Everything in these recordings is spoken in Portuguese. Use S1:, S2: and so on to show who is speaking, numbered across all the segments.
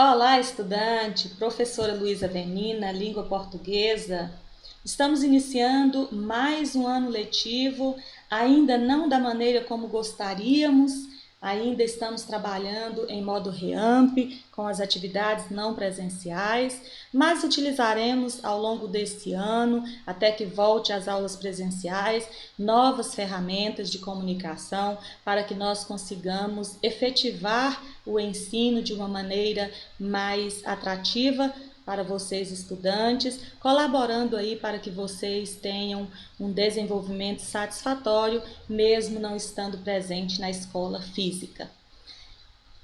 S1: Olá, estudante, professora Luísa Venina, língua portuguesa. Estamos iniciando mais um ano letivo, ainda não da maneira como gostaríamos, ainda estamos trabalhando em modo REAMP, com as atividades não presenciais, mas utilizaremos ao longo deste ano, até que volte às aulas presenciais, novas ferramentas de comunicação para que nós consigamos efetivar o ensino de uma maneira mais atrativa para vocês estudantes, colaborando aí para que vocês tenham um desenvolvimento satisfatório, mesmo não estando presente na escola física.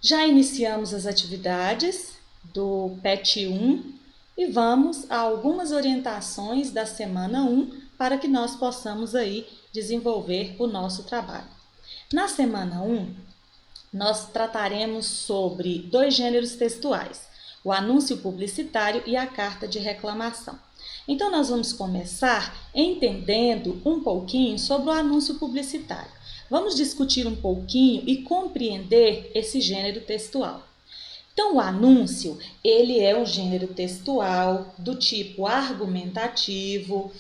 S1: Já iniciamos as atividades do PET 1 e vamos a algumas orientações da semana 1 para que nós possamos aí desenvolver o nosso trabalho. Na semana 1, nós trataremos sobre dois gêneros textuais, o anúncio publicitário e a carta de reclamação. Então, nós vamos começar entendendo um pouquinho sobre o anúncio publicitário. Vamos discutir um pouquinho e compreender esse gênero textual. Então, o anúncio, ele é um gênero textual do tipo argumentativo,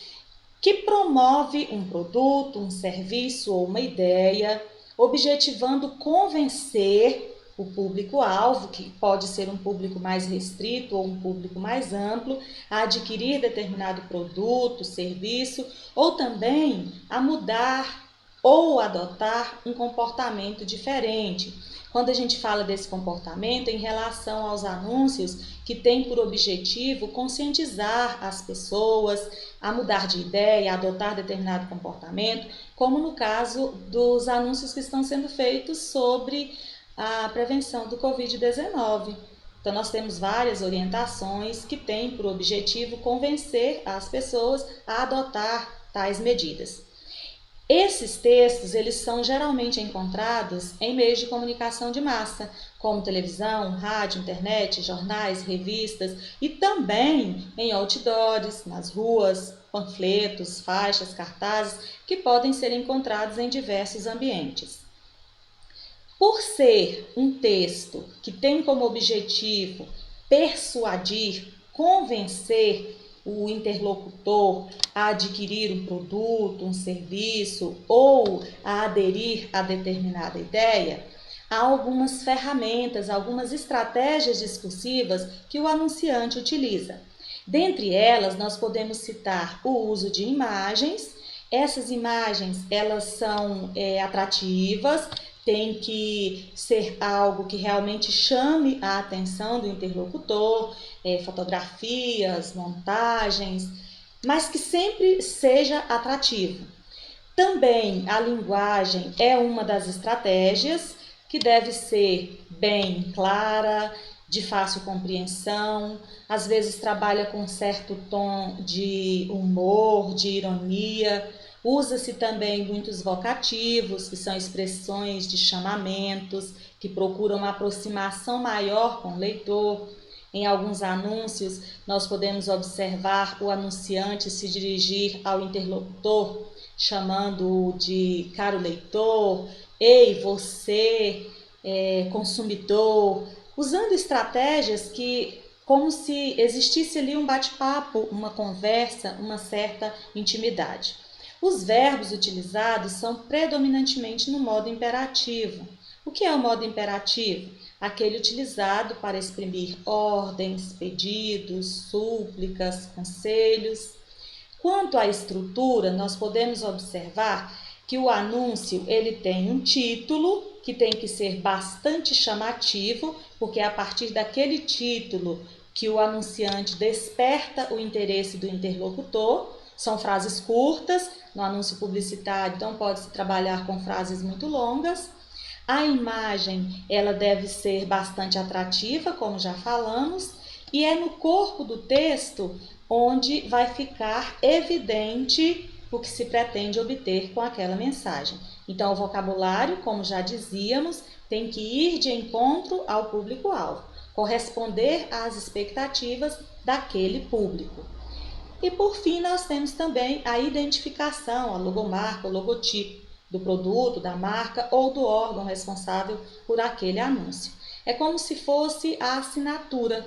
S1: que promove um produto, um serviço ou uma ideia, objetivando convencer o público-alvo, que pode ser um público mais restrito ou um público mais amplo, a adquirir determinado produto, serviço, ou também a mudar ou adotar um comportamento diferente. Quando a gente fala desse comportamento em relação aos anúncios que tem por objetivo conscientizar as pessoas a mudar de ideia, a adotar determinado comportamento, como no caso dos anúncios que estão sendo feitos sobre a prevenção do Covid-19. Então, nós temos várias orientações que têm por objetivo convencer as pessoas a adotar tais medidas. Esses textos, eles são geralmente encontrados em meios de comunicação de massa, como televisão, rádio, internet, jornais, revistas e também em outdoors, nas ruas, panfletos, faixas, cartazes, que podem ser encontrados em diversos ambientes. Por ser um texto que tem como objetivo persuadir, convencer o interlocutor a adquirir um produto, um serviço ou a aderir a determinada ideia, há algumas ferramentas, algumas estratégias discursivas que o anunciante utiliza. Dentre elas, nós podemos citar o uso de imagens. Essas imagens, elas são atrativas, tem que ser algo que realmente chame a atenção do interlocutor, fotografias, montagens, mas que sempre seja atrativo. Também a linguagem é uma das estratégias que deve ser bem clara, de fácil compreensão, às vezes trabalha com certo tom de humor, de ironia. Usa-se também muitos vocativos, que são expressões de chamamentos, que procuram uma aproximação maior com o leitor. Em alguns anúncios, nós podemos observar o anunciante se dirigir ao interlocutor, chamando-o de caro leitor, ei, você, consumidor, usando estratégias que, como se existisse ali um bate-papo, uma conversa, uma certa intimidade. Os verbos utilizados são predominantemente no modo imperativo. O que é o modo imperativo? Aquele utilizado para exprimir ordens, pedidos, súplicas, conselhos. Quanto à estrutura, nós podemos observar que o anúncio ele tem um título que tem que ser bastante chamativo, porque é a partir daquele título que o anunciante desperta o interesse do interlocutor. São frases curtas, no anúncio publicitário, então pode-se trabalhar com frases muito longas. A imagem, ela deve ser bastante atrativa, como já falamos, e é no corpo do texto onde vai ficar evidente o que se pretende obter com aquela mensagem. Então, o vocabulário, como já dizíamos, tem que ir de encontro ao público-alvo, corresponder às expectativas daquele público. E por fim, nós temos também a identificação, a logomarca, o logotipo do produto, da marca ou do órgão responsável por aquele anúncio. É como se fosse a assinatura.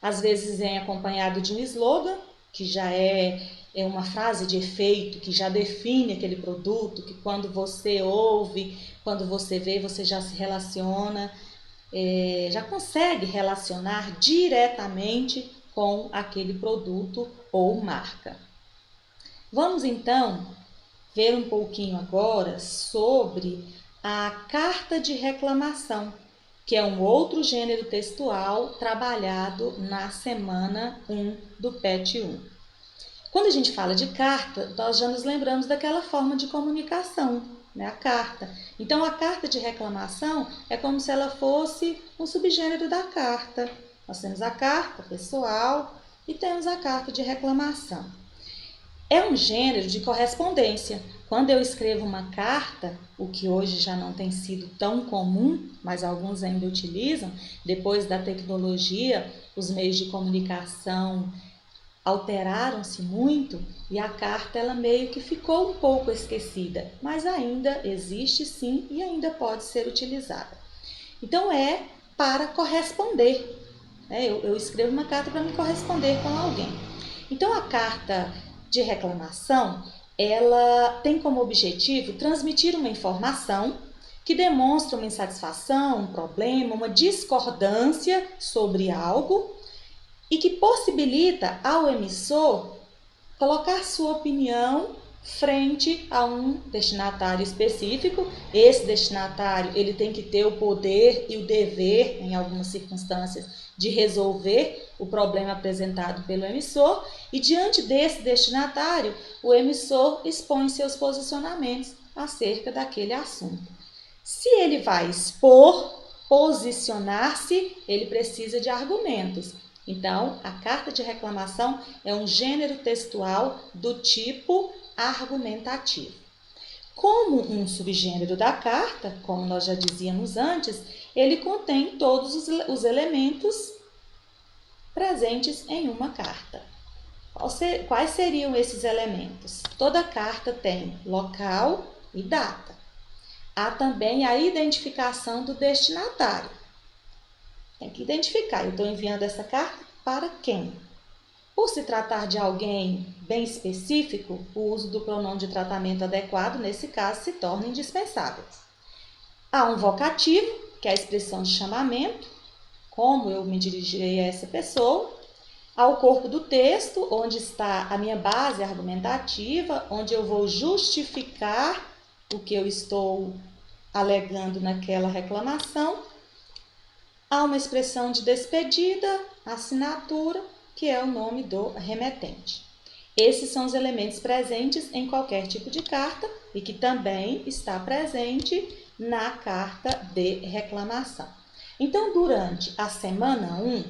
S1: Às vezes vem acompanhado de um slogan, que já é uma frase de efeito, que já define aquele produto, que quando você ouve, quando você vê, você já se relaciona, já consegue relacionar diretamente com aquele produto ou marca. Vamos então ver um pouquinho agora sobre a carta de reclamação, que é um outro gênero textual trabalhado na semana 1 do PET 1. Quando a gente fala de carta, nós já nos lembramos daquela forma de comunicação, né? A carta. Então, a carta de reclamação é como se ela fosse um subgênero da carta. Nós temos a carta pessoal e temos a carta de reclamação. É um gênero de correspondência. Quando eu escrevo uma carta, o que hoje já não tem sido tão comum, mas alguns ainda utilizam, depois da tecnologia, os meios de comunicação alteraram-se muito e a carta ela meio que ficou um pouco esquecida, mas ainda existe sim e ainda pode ser utilizada. Então é para corresponder. Eu escrevo uma carta para me corresponder com alguém. Então a carta de reclamação ela tem como objetivo transmitir uma informação que demonstra uma insatisfação, um problema, uma discordância sobre algo e que possibilita ao emissor colocar sua opinião frente a um destinatário específico. Esse destinatário ele tem que ter o poder e o dever, em algumas circunstâncias, de resolver o problema apresentado pelo emissor e diante desse destinatário, o emissor expõe seus posicionamentos acerca daquele assunto. Se ele vai expor, posicionar-se, ele precisa de argumentos. Então, a carta de reclamação é um gênero textual do tipo argumentativo. Como um subgênero da carta, como nós já dizíamos antes, ele contém todos os elementos presentes em uma carta. Quais seriam esses elementos? Toda carta tem local e data. Há também a identificação do destinatário. Tem que identificar, eu estou enviando essa carta para quem? Por se tratar de alguém bem específico, o uso do pronome de tratamento adequado, nesse caso, se torna indispensável. Há um vocativo, que é a expressão de chamamento, como eu me dirigirei a essa pessoa. Há o corpo do texto, onde está a minha base argumentativa, onde eu vou justificar o que eu estou alegando naquela reclamação. Há uma expressão de despedida, assinatura, que é o nome do remetente. Esses são os elementos presentes em qualquer tipo de carta e que também está presente na carta de reclamação. Então, durante a semana 1,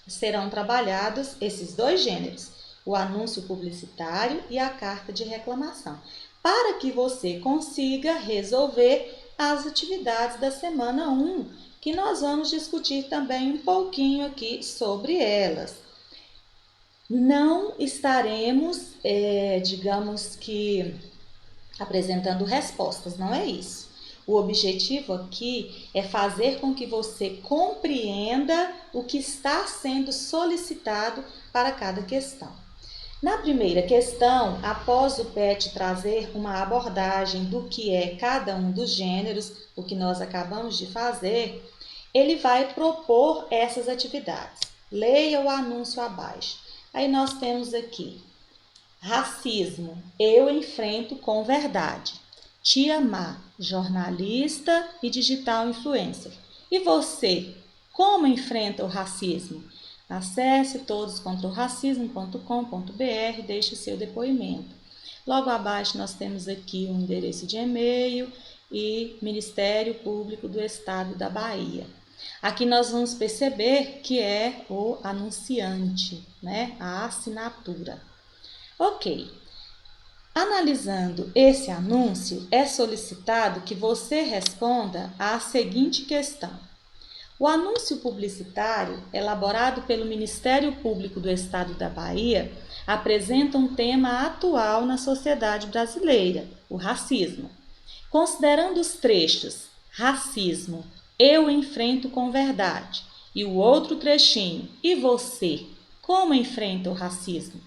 S1: serão trabalhados esses dois gêneros, o anúncio publicitário e a carta de reclamação, para que você consiga resolver as atividades da semana 1, que nós vamos discutir também um pouquinho aqui sobre elas. Não estaremos, digamos que, apresentando respostas, não é isso. O objetivo aqui é fazer com que você compreenda o que está sendo solicitado para cada questão. Na primeira questão, após o PET trazer uma abordagem do que é cada um dos gêneros, o que nós acabamos de fazer, ele vai propor essas atividades. Leia o anúncio abaixo. Aí nós temos aqui, racismo, eu enfrento com verdade. Tia Má, jornalista e digital influencer. E você, como enfrenta o racismo? Acesse todoscontraoracismo.com.br, deixe o seu depoimento. Logo abaixo nós temos aqui um endereço de e-mail e Ministério Público do Estado da Bahia. Aqui nós vamos perceber que é o anunciante, né? A assinatura. Ok. Analisando esse anúncio, é solicitado que você responda à seguinte questão. O anúncio publicitário, elaborado pelo Ministério Público do Estado da Bahia, apresenta um tema atual na sociedade brasileira, o racismo. Considerando os trechos racismo, eu enfrento com verdade. E o outro trechinho, e você, como enfrenta o racismo?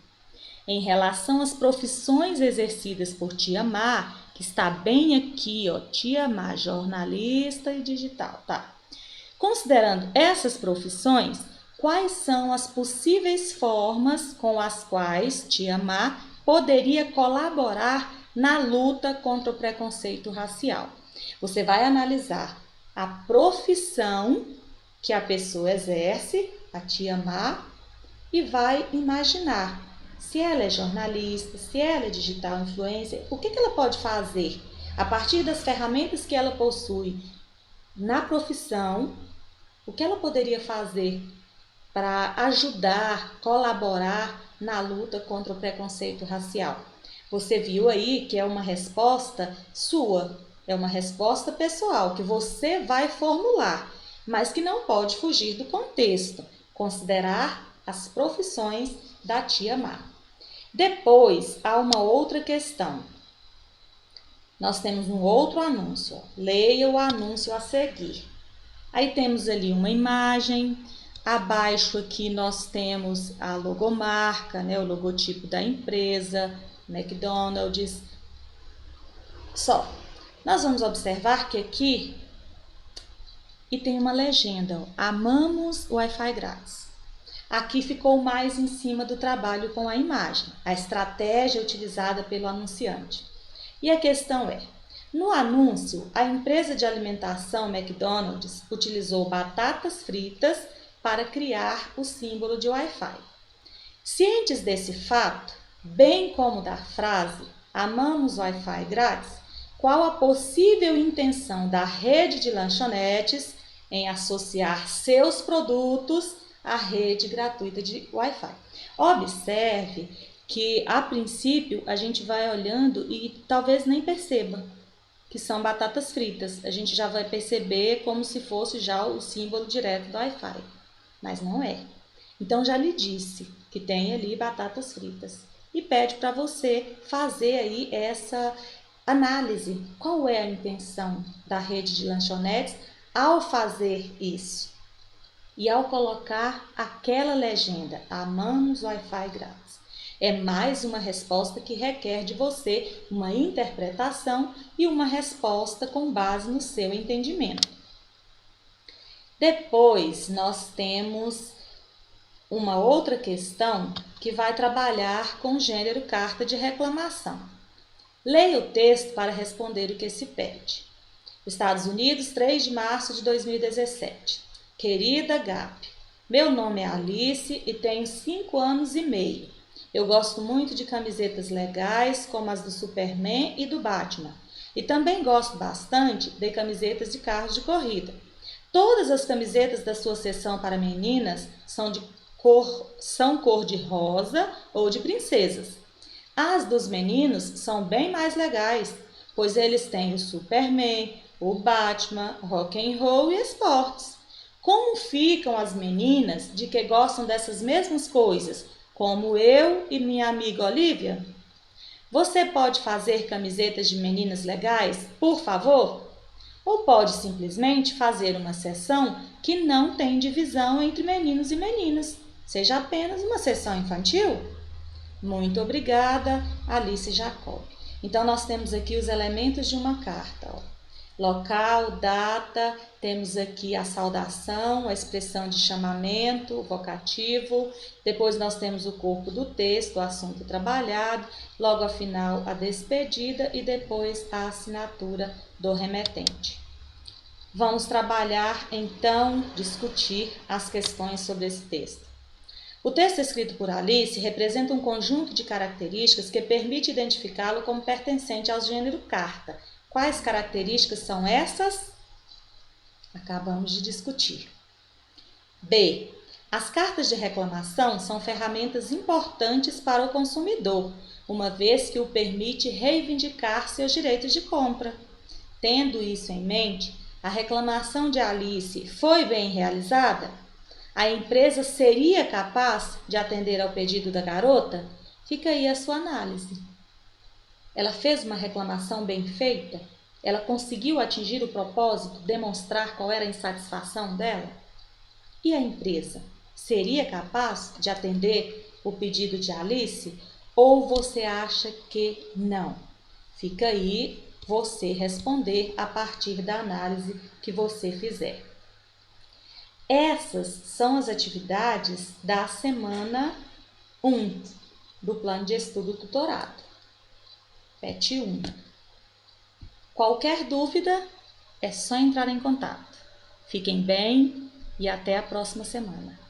S1: Em relação às profissões exercidas por Tia Má, que está bem aqui, ó, Tia Má, jornalista e digital, tá? Considerando essas profissões, quais são as possíveis formas com as quais Tia Má poderia colaborar na luta contra o preconceito racial? Você vai analisar a profissão que a pessoa exerce, a Tia Má, e vai imaginar se ela é jornalista, se ela é digital influencer, o que ela pode fazer a partir das ferramentas que ela possui na profissão, o que ela poderia fazer para ajudar, colaborar na luta contra o preconceito racial. Você viu aí que é uma resposta sua, é uma resposta pessoal que você vai formular, mas que não pode fugir do contexto, considerar as profissões da Tia Má. Depois, há uma outra questão. Nós temos um outro anúncio. Leia o anúncio a seguir. Aí temos ali uma imagem. Abaixo aqui nós temos a logomarca, né, o logotipo da empresa, McDonald's. Só. Nós vamos observar que aqui e tem uma legenda, ó, amamos Wi-Fi grátis. Aqui ficou mais em cima do trabalho com a imagem, a estratégia utilizada pelo anunciante. E a questão é, no anúncio, a empresa de alimentação McDonald's utilizou batatas fritas para criar o símbolo de Wi-Fi. Cientes desse fato, bem como da frase amamos Wi-Fi grátis, qual a possível intenção da rede de lanchonetes em associar seus produtos à rede gratuita de Wi-Fi? Observe que, a princípio, a gente vai olhando e talvez nem perceba que são batatas fritas. A gente já vai perceber como se fosse já o símbolo direto do Wi-Fi, mas não é. Então, já lhe disse que tem ali batatas fritas e pede para você fazer aí essa análise. Qual é a intenção da rede de lanchonetes ao fazer isso? E ao colocar aquela legenda, amamos Wi-Fi grátis. É mais uma resposta que requer de você uma interpretação e uma resposta com base no seu entendimento. Depois, nós temos uma outra questão que vai trabalhar com o gênero carta de reclamação. Leia o texto para responder o que se pede. Estados Unidos, 3 de março de 2017. Querida Gabi, meu nome é Alice e tenho 5 anos e meio. Eu gosto muito de camisetas legais, como as do Superman e do Batman. E também gosto bastante de camisetas de carros de corrida. Todas as camisetas da sua seção para meninas são cor de rosa ou de princesas. As dos meninos são bem mais legais, pois eles têm o Superman, o Batman, rock and roll e esportes. Como ficam as meninas de que gostam dessas mesmas coisas, como eu e minha amiga Olivia? Você pode fazer camisetas de meninas legais, por favor? Ou pode simplesmente fazer uma seção que não tem divisão entre meninos e meninas, seja apenas uma seção infantil? Muito obrigada, Alice Jacob. Então, nós temos aqui os elementos de uma carta, ó. Local, data, temos aqui a saudação, a expressão de chamamento, o vocativo, depois nós temos o corpo do texto, o assunto trabalhado, logo afinal a despedida e depois a assinatura do remetente. Vamos trabalhar então, discutir as questões sobre esse texto. O texto escrito por Alice representa um conjunto de características que permite identificá-lo como pertencente ao gênero carta. Quais características são essas? Acabamos de discutir. B. As cartas de reclamação são ferramentas importantes para o consumidor, uma vez que o permite reivindicar seus direitos de compra. Tendo isso em mente, a reclamação de Alice foi bem realizada? A empresa seria capaz de atender ao pedido da garota? Fica aí a sua análise. Ela fez uma reclamação bem feita? Ela conseguiu atingir o propósito, demonstrar qual era a insatisfação dela? E a empresa seria capaz de atender o pedido de Alice? Ou você acha que não? Fica aí você responder a partir da análise que você fizer. Essas são as atividades da semana 1 do plano de estudo tutorado, PET 1. Qualquer dúvida é só entrar em contato. Fiquem bem e até a próxima semana.